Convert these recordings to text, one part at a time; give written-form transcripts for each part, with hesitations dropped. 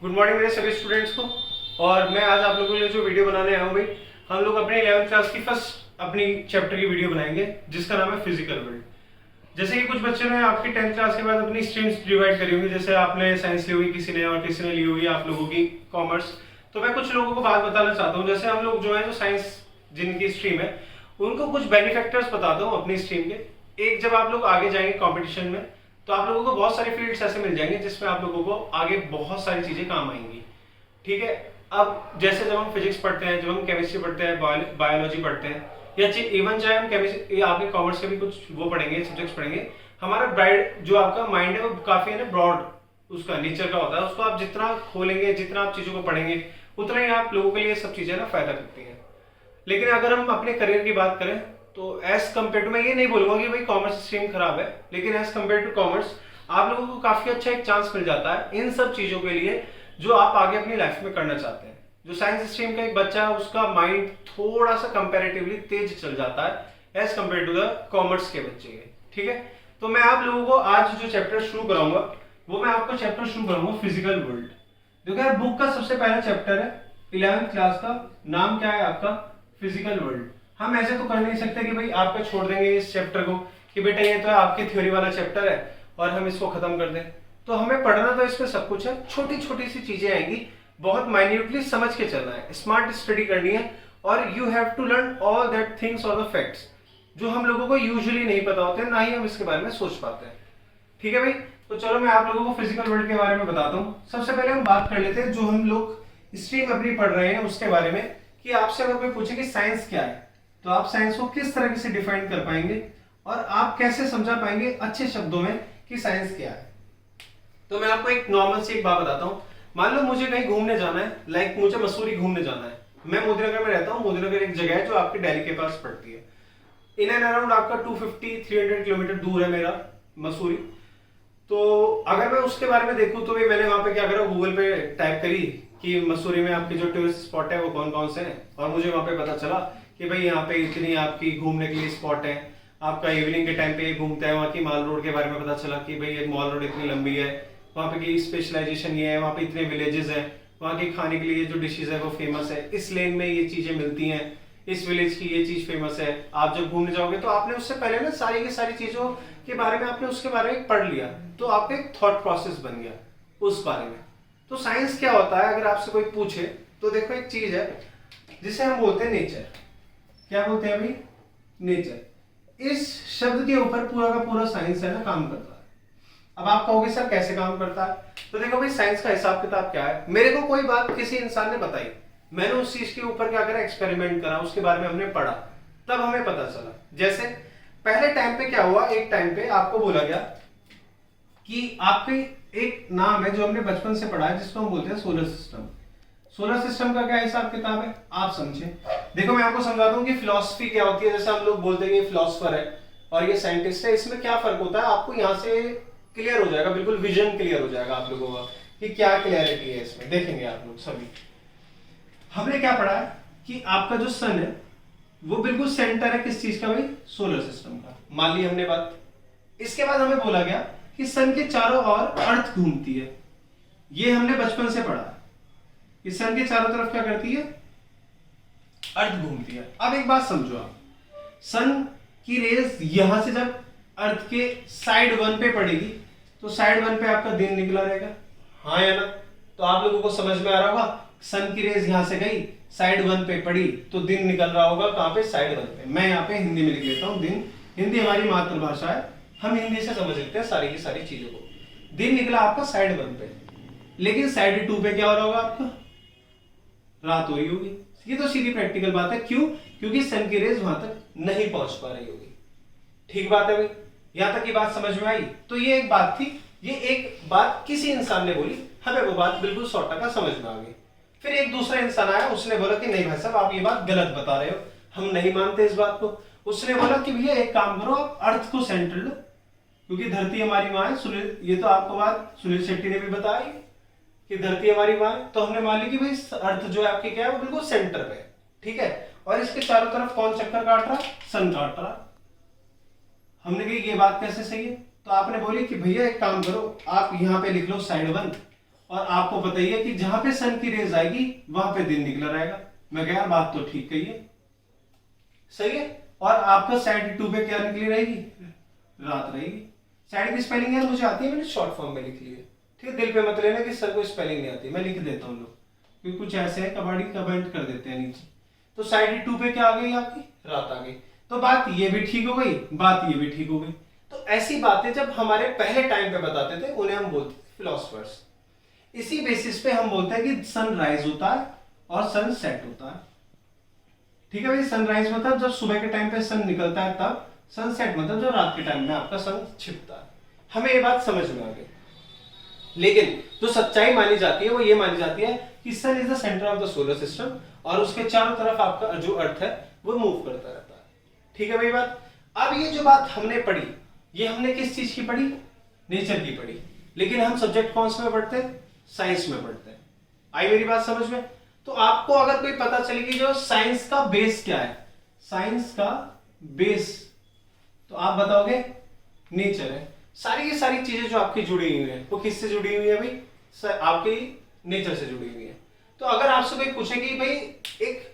Good morning मेरे सभी students को। और मैं आज आप लोगों के लिए जो वीडियो बनाने आया हूँ भाई, हम लोग अपने 11th क्लास की फर्स्ट अपनी चैप्टर की वीडियो बनाएंगे जिसका नाम है फिजिकल वर्ल्ड। जैसे कि कुछ बच्चों ने आपकी 10th क्लास के बाद अपनी स्ट्रीम्स डिवाइड करी होंगी, जैसे आपने साइंस ली होगी किसी ने और किसी ने ली होगी आप लोगों की कॉमर्स। तो मैं कुछ लोगों को बात बताना चाहता हूँ। जैसे हम लोग जो है जो साइंस जिनकी स्ट्रीम है उनको कुछ बेनिफैक्टर्स बताता हूँ अपनी स्ट्रीम के। एक, जब आप लोग आगे जाएंगे कॉम्पिटिशन में तो आप लोगों को बहुत सारे फील्ड्स ऐसे मिल जाएंगे जिसमें आप लोगों को आगे बहुत सारी चीजें काम आएंगी। ठीक है। अब जैसे जब हम फिजिक्स पढ़ते हैं, जब हम केमिस्ट्री पढ़ते हैं, बायोलॉजी पढ़ते हैं, या इवन चाहे हम केमिस्ट्री आपके कॉमर्स के भी कुछ वो पढ़ेंगे, सब्जेक्ट्स पढ़ेंगे, हमारा ब्राइट जो आपका माइंड है वो काफी है ना ब्रॉड उसका नेचर का होता है। उसको आप जितना खोलेंगे, जितना आप चीजों को पढ़ेंगे, उतना ही आप लोगों के लिए सब चीजें ना फायदा करती हैं। लेकिन अगर हम अपने करियर की बात करें तो एज कम्पेयर टू, मैं ये नहीं बोलूंगा कि भाई कॉमर्स स्ट्रीम खराब है, लेकिन एज कम्पेयर टू कॉमर्स आप लोगों को काफी अच्छा एक चांस मिल जाता है इन सब चीजों के लिए जो आप आगे अपनी लाइफ में करना चाहते हैं। जो साइंस स्ट्रीम का एक बच्चा है उसका माइंड थोड़ा सा कंपैरेटिवली तेज चल जाता है as compare to the commerce के बच्चे के। ठीक है। तो मैं आप लोगों को आज जो चैप्टर शुरू कराऊंगा वो मैं आपको चैप्टर शुरू कराऊंगा फिजिकल वर्ल्ड। देखो यार, बुक का सबसे पहला चैप्टर है 11th क्लास का, नाम क्या है आपका? Physical world. हम ऐसे तो कर नहीं सकते कि भाई आपका छोड़ देंगे इस चैप्टर को कि बेटा ये तो आपकी थ्योरी वाला चैप्टर है और हम इसको खत्म कर दें। तो हमें पढ़ना तो इसमें सब कुछ है, छोटी छोटी सी चीजें आएंगी, बहुत माइन्यूटली समझ के चलना है, स्मार्ट स्टडी करनी है। और you have to learn all that things और द फैक्ट्स जो हम लोगों को यूजुअली नहीं पता होते हैं, ना ही हम इसके बारे में सोच पाते हैं। ठीक है भाई। तो चलो मैं आप लोगों को फिजिकल वर्ल्ड के बारे में बताता हूँ। सबसे पहले हम बात कर लेते हैं जो हम लोग स्ट्रीम अपनी पढ़ रहे हैं उसके बारे में, कि आपसे अगर कोई पूछे कि साइंस क्या है तो आप साइंस को किस तरह से डिफाइन कर पाएंगे और आप कैसे समझा पाएंगे अच्छे शब्दों में कि साइंस क्या है। तो मैं आपको एक नॉर्मल सी एक बात बताता हूँ। मान लो मुझे कहीं घूमने जाना है, लाइक मुझे मसूरी घूमने जाना है। मैं मोदीनगर में रहता हूँ। मोदीनगर एक जगह है जो आपके दिल्ली के पास पड़ती है। इन एंड अराउंड आपका 250-300 किलोमीटर दूर है मेरा मसूरी। तो अगर मैं उसके बारे में देखूं तो भी मैंने वहां पे क्या करा, गूगल पे टाइप करी कि मसूरी में आपके जो टूरिस्ट स्पॉट है वो कौन कौन से हैं, और मुझे वहां पे पता चला कि भाई यहाँ पे इतनी आपकी घूमने के लिए स्पॉट है। आपका इवनिंग के टाइम पे ये घूमता है। वहाँ की माल रोड के बारे में पता चला कि भाई ये मॉल रोड इतनी लंबी है, वहाँ पे की स्पेशलाइजेशन ये है, वहाँ पे इतने विलेजेस हैं, वहाँ के खाने के लिए जो डिशेज है वो फेमस है, इस लेन में ये चीजें मिलती हैं, इस विलेज की ये चीज फेमस है। आप जब घूमने जाओगे तो आपने उससे पहले ना सारी की सारी चीजों के बारे में आपने उसके बारे में पढ़ लिया, तो आपका एक थॉट प्रोसेस बन गया उस बारे में। तो साइंस क्या होता है अगर आपसे कोई पूछे तो देखो, एक चीज है जिसे हम बोलते हैं नेचर। क्या बोलते हैं अभी? नेचर। इस शब्द के ऊपर पूरा का पूरा साइंस है ना काम करता है। अब आप कहोगे सर कैसे काम करता है? तो देखो भाई, साइंस का हिसाब किताब क्या है। मेरे को कोई बात किसी इंसान ने बताई, मैंने उस चीज के ऊपर क्या करा, एक्सपेरिमेंट करा, उसके बारे में हमने पढ़ा, तब हमें पता चला। जैसे पहले टाइम पे क्या हुआ, एक टाइम पे आपको बोला गया कि आपके एक नाम है जो हमने बचपन से पढ़ा है जिसको हम बोलते हैं सोलर सिस्टम। सोलर सिस्टम का क्या हिसाब किताब है आप समझे। देखो मैं आपको समझाता हूँ कि फिलॉसफी क्या होती है। जैसे हम लोग बोलते हैं ये फिलोसफर है और ये साइंटिस्ट है, इसमें क्या फर्क होता है आपको यहाँ से क्लियर हो जाएगा, बिल्कुल विजन क्लियर हो जाएगा आप लोगों का कि क्या क्लियरिटी है इसमें। देखेंगे आप लोग सभी। हमने क्या पढ़ा है कि आपका जो सन है वो बिल्कुल सेंटर है किस चीज का भाई? सोलर सिस्टम का। मान ली हमने बात। इसके बाद हमें बोला गया कि सन के चारों ओर अर्थ घूमती है। ये हमने बचपन से पढ़ा है कि सन के चारों तरफ क्या करती है? अर्थ घूमती है। अब एक बात समझो आप, सन की रेज यहां से जब अर्थ के साइड 1 पे पड़ेगी तो साइड 1 पे आपका दिन निकला रहेगा, हाँ या ना? तो आप लोगों को समझ में आ रहा होगा, सन की रेज यहां से गई, साइड 1 पे पड़ी तो दिन निकल रहा होगा कहां पे? साइड 1 पे। मैं यहाँ पे हिंदी में लिख लेता हूं दिन। हिंदी हमारी मातृभाषा है, हम हिंदी से समझ लेते हैं सारी की सारी चीजों को। दिन निकला आपका साइड 1 पे, लेकिन साइड 2 पे क्या हो रहा होगा आपका? रात हो रही होगी। ये तो सीधी प्रैक्टिकल बात है। क्यों? क्योंकि सन की रेज वहां तक नहीं पहुंच पा रही होगी। ठीक बात है भाई, यहां तक की बात समझ में आई। तो ये एक बात थी, ये एक बात किसी इंसान ने बोली, हमें वो बात बिल्कुल 100% समझ में आ गई। फिर एक दूसरा इंसान आया, उसने बोला कि नहीं भाई साहब आप ये बात गलत बता रहे हो, हम नहीं मानते इस बात को। उसने बोला कि भैया एक काम करो, आप अर्थ को सेंटर लो, क्योंकि धरती हमारी माँ है। ये तो आपको बात सुनील शेट्टी ने भी बताई कि धरती हमारी माँ है। तो हमने मान ली कि भाई अर्थ जो है आपकी क्या है, वो बिल्कुल सेंटर पे। ठीक है। और इसके चारों तरफ कौन चक्कर काट रहा? सन काट रहा। हमने कही ये बात कैसे सही है? तो आपने बोली कि भैया एक काम करो, आप यहाँ पे लिख लो साइड 1 और आपको पता ही है कि जहां पे सन की रेज आएगी वहां पे दिन निकला रहेगा। मैं कह बात तो ठीक कही है, सही है। और आपका साइड 2 पे क्या निकली रहेगी, रात रहेगी। साइड की स्पेलिंग यार मुझे आती है, मैंने शॉर्ट फॉर्म में लिख ली है, ठीक है। दिल पे मत लेना कि सर को स्पेलिंग नहीं आती, मैं लिख देता हूँ लोग, क्योंकि कुछ ऐसे है कबाड़ी कमेंट कर देते हैं नीचे। तो साइड 2 पे क्या आ गई आपकी, रात आ गई। तो बात ये भी ठीक हो गई, बात ये भी ठीक हो गई। तो ऐसी बातें जब हमारे पहले टाइम पे बताते थे उन्हें हम बोलते थे फिलोसफर्स। इसी बेसिस पे हम बोलते हैं कि सनराइज होता है और सन सेट होता है, ठीक है भाई। सनराइज मतलब जब सुबह के टाइम पे सन निकलता है तब, सनसेट मतलब जब रात के टाइम में आपका सन छिपता है। हमें ये बात समझ में आ गई। लेकिन जो सच्चाई मानी जाती है वो ये मानी जाती है कि sun is the centre of the solar system और उसके चारों तरफ आपका जो अर्थ है वो मूव करता रहता है, ठीक है भाई बात। अब ये जो बात हमने पढ़ी, ये हमने किस चीज की पढ़ी, नेचर की पढ़ी। लेकिन हम सब्जेक्ट कौन से में पढ़ते हैं, साइंस में पढ़ते हैं। आई मेरी बात समझ में। तो आपको अगर कोई पता चले कि जो साइंस का बेस क्या है, साइंस का बेस, तो आप बताओगे नेचर है। सारी की सारी चीजें जो आपकी जुड़ी हुई है वो किससे जुड़ी हुई है भाई, आपकी नेचर से जुड़ी हुई है। तो अगर आपसे कोई पूछे कि भाई एक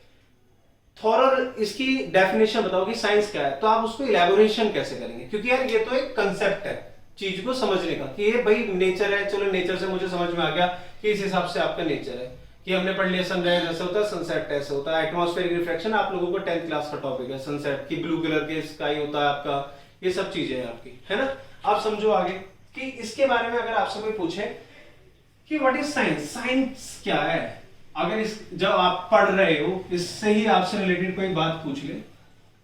थॉरर इसकी डेफिनेशन बताओ कि साइंस क्या है, तो आप उसको इलेबोरेशन कैसे करेंगे, क्योंकि यार ये तो एक कंसेप्ट है चीज को समझने का कि ये भाई नेचर है। चलो नेचर से मुझे समझ में आ गया कि इस हिसाब से आपका नेचर है, कि हमने पढ़ लिया सनराइज ऐसे होता है, सनसेट ऐसे होता है। एटमॉस्फेरिक रिफ्लेक्शन आप लोगों को 10th क्लास का टॉपिक है, सनसेट की ब्लू कलर के स्काई होता है आपका, ये सब चीजें हैं आपकी, है ना। आप समझो आगे कि इसके बारे में अगर आपसे कोई पूछे कि व्हाट इज साइंस, साइंस क्या है, अगर इस जब आप पढ़ रहे हो इससे ही आपसे रिलेटेड कोई बात पूछ ले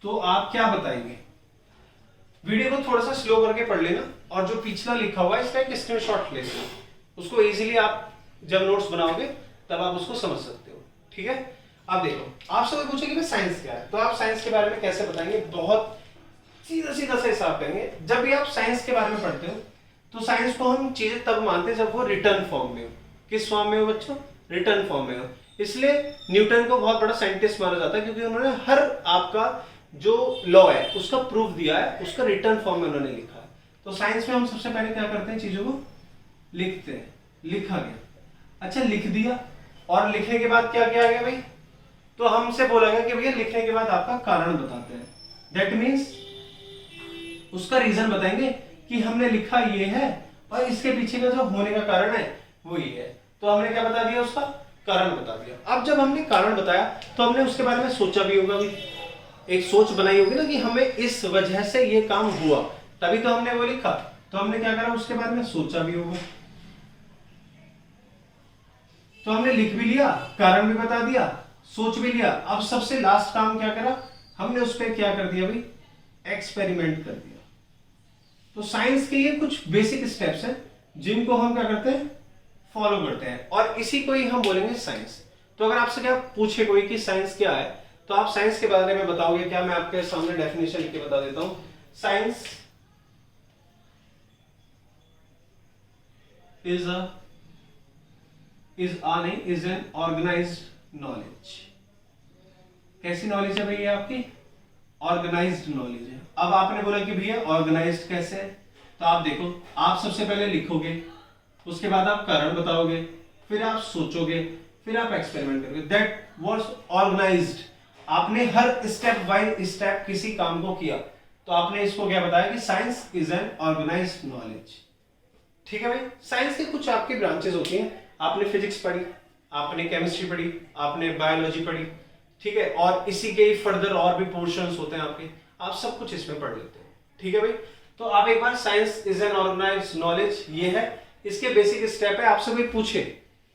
तो आप क्या बताएंगे। वीडियो को थोड़ा सा स्लो करके पढ़ लेना और जो पिछला लिखा हुआ है इसका एक स्क्रीनशॉट ले लेना, उसको इजीली आप जब नोट्स बनाओगे तब आप उसको समझ सकते हो, ठीक है। अब देखो आपसे कोई पूछे कि भाई साइंस क्या है, तो आप साइंस के बारे में कैसे बताएंगे, बहुत सीधा सीधा सा हिसाब करेंगे। जब भी आप साइंस के बारे में पढ़ते हो तो साइंस को हम चीजें तब मानते हैं जब वो रिटर्न फॉर्म में हो। किस फॉर्म में हो बच्चों, रिटर्न फॉर्म में हो। इसलिए न्यूटन को बहुत बड़ा साइंटिस्ट माना जाता है क्योंकि उन्होंने हर आपका जो लॉ है उसका प्रूफ दिया है, उसका रिटर्न फॉर्म में उन्होंने लिखा है। तो साइंस में हम सबसे पहले क्या करते हैं, चीजों को लिखते हैं, लिखा गया, अच्छा लिख दिया, और लिखने के बाद क्या किया गया भाई, तो हमसे बोला गया कि भैया लिखने के बाद आपका कारण बताते हैं। दैट मीन्स उसका रीजन बताएंगे कि हमने लिखा ये है और इसके पीछे का जो होने का कारण है वो ये है। तो हमने क्या बता दिया, उसका कारण बता दिया। अब जब हमने कारण बताया तो हमने उसके बारे में सोचा भी होगा, भी एक सोच बनाई होगी ना कि हमें इस वजह से ये काम हुआ, तभी तो हमने वो लिखा। तो हमने क्या करा, उसके बारे में सोचा भी होगा। तो हमने लिख भी लिया, कारण भी बता दिया, सोच भी लिया। अब सबसे लास्ट काम क्या करा, हमने उस पर क्या कर दिया भाई, एक्सपेरिमेंट कर दिया। तो साइंस के ये कुछ बेसिक स्टेप्स हैं जिनको हम क्या करते हैं, फॉलो करते हैं, और इसी को ही हम बोलेंगे साइंस। तो अगर आपसे क्या पूछे कोई कि साइंस क्या है, तो आप साइंस के बारे में बताओगे क्या। मैं आपके सामने डेफिनेशन लिख के बता देता हूं। Science is an organised knowledge. कैसी नॉलेज है भैया आपकी, ऑर्गेनाइज्ड नॉलेज है। अब आपने बोला कि भैया ऑर्गेनाइज्ड कैसे है, तो आप देखो, आप सबसे पहले लिखोगे, उसके बाद आप कारण बताओगे, फिर आप सोचोगे, फिर आप एक्सपेरिमेंट करोगे। That was organised. आपने हर स्टेप बाय स्टेप किसी काम को किया, तो आपने इसको क्या बताया कि science is an organised knowledge, ठीक है भाई। साइंस के कुछ आपकी ब्रांचेस होती हैं, आपने फिजिक्स पढ़ी, आपने केमिस्ट्री पढ़ी, आपने बायोलॉजी पढ़ी, ठीक है, और इसी के फर्दर और भी पोर्शंस होते हैं आपके, आप सब कुछ इसमें पढ़ लेते हैं, ठीक है भाई। तो आप एक बार science is an organised knowledge ये है, इसके बेसिक स्टेप है। आपसे कोई पूछे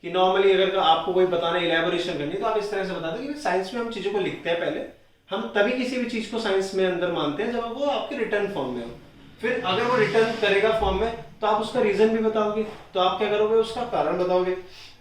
कि नॉर्मली अगर आपको कोई बताना, इलेबोरेशन करनी, तो आप इस तरह से बता दें कि साइंस में हम चीजों को लिखते हैं पहले, हम तभी किसी भी चीज को साइंस में अंदर मानते हैं जब वो आपके रिटर्न फॉर्म में हो। फिर अगर वो रिटर्न करेगा फॉर्म में तो आप उसका रीजन भी बताओगे, तो आप क्या करोगे, उसका कारण बताओगे,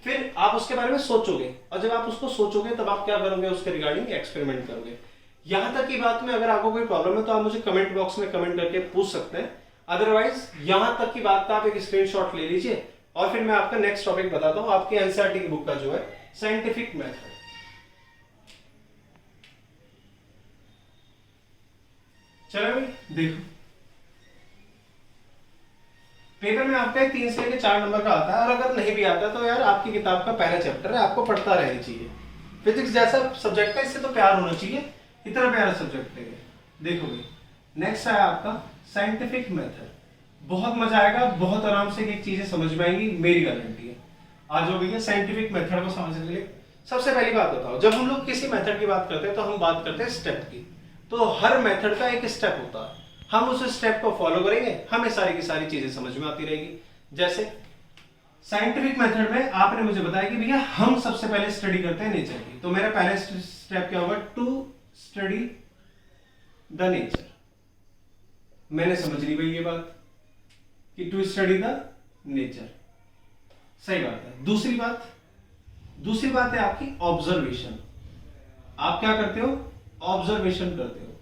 फिर आप उसके बारे में सोचोगे, और जब आप उसको सोचोगे तब आप क्या करोगे, उसके रिगार्डिंग एक्सपेरिमेंट करोगे। यहां तक की बात में अगर आपको कोई प्रॉब्लम है तो आप मुझे कमेंट बॉक्स में कमेंट करके पूछ सकते हैं। अदरवाइज यहां तक की बात का आप एक स्क्रीनशॉट ले लीजिए, और फिर मैं आपका नेक्स्ट टॉपिक बताता हूं, आपकी एनसीईआरटी की बुक का जो है साइंटिफिक मेथड। चलो भाई देखो, पेपर में आपका 3 से लेकर 4 नंबर का आता है, और अगर नहीं भी आता तो यार आपकी किताब का पहला चैप्टर है, आपको पढ़ता रहना चाहिए। फिजिक्स जैसा सब्जेक्ट है, इससे तो प्यार होना चाहिए, इतना प्यारा सब्जेक्ट है। देखो भाई नेक्स्ट है आपका साइंटिफिक मेथड। बहुत मजा आएगा, बहुत आराम से एक चीजें समझ में आएंगी, मेरी गारंटी है। आज हो भैया साइंटिफिक मेथड को समझने के लिए सबसे पहली बात बताओ, जब हम लोग किसी मेथड की बात करते हैं तो हम बात करते हैं स्टेप की। तो हर मेथड का एक स्टेप होता है, हम उस स्टेप को फॉलो करेंगे, हमें सारी की सारी चीजें समझ में आती रहेगी। जैसे साइंटिफिक मेथड में आपने मुझे बताया कि भैया हम सबसे पहले स्टडी करते हैं नेचर की, तो मेरा पहला स्टेप क्या होगा, टू स्टडी द नेचर। मैंने समझ ली भाई ये बात कि टू स्टडी द नेचर, सही बात है। दूसरी बात है आपकी ऑब्जर्वेशन। आप क्या करते हो, ऑब्जर्वेशन करते हो।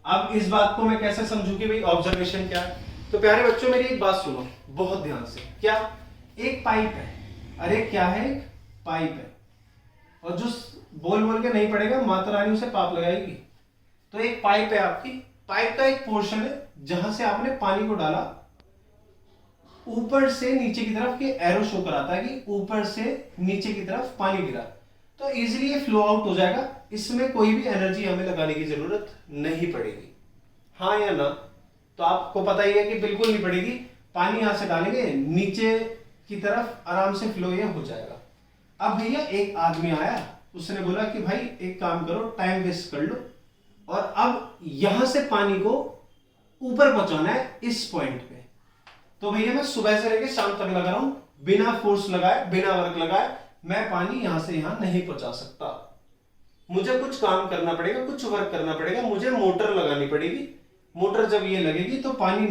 अब इस बात को मैं कैसे समझूं कि भाई ऑब्जर्वेशन क्या है, तो प्यारे बच्चों मेरी एक बात सुनो बहुत ध्यान से। क्या, एक पाइप है, अरे क्या है, एक पाइप है, और जो बोल बोल के नहीं पड़ेगा माता रानी उसे पाप लगाएगी। तो एक पाइप है आपकी, पाइप का एक पोर्शन है जहां से आपने पानी को डाला, ऊपर से नीचे की तरफ के एरो शो कराता है कि ऊपर से नीचे की तरफ पानी गिरा, तो इजीली ये फ्लो आउट हो जाएगा, इसमें कोई भी एनर्जी हमें लगाने की जरूरत नहीं पड़ेगी। हाँ या ना, तो आपको पता ही है कि बिल्कुल नहीं पड़ेगी। पानी यहां से डालेंगे, नीचे की तरफ आराम से फ्लो ये हो जाएगा। अब भैया एक आदमी आया, उसने बोला कि भाई एक काम करो, टाइम वेस्ट कर लो, और अब यहां से पानी को ऊपर पहुंचाना है इस पॉइंट पे। तो भैया मैं सुबह से लेकर शाम तक लगा रहा हूं, बिना फोर्स लगाए, बिना वर्क लगाए मैं पानी यहां से यहां नहीं पहुंचा सकता। मुझे कुछ काम करना पड़ेगा, कुछ वर्क करना पड़ेगा, मुझे मोटर लगानी पड़ेगी। मोटर जब ये लगेगी तो पानी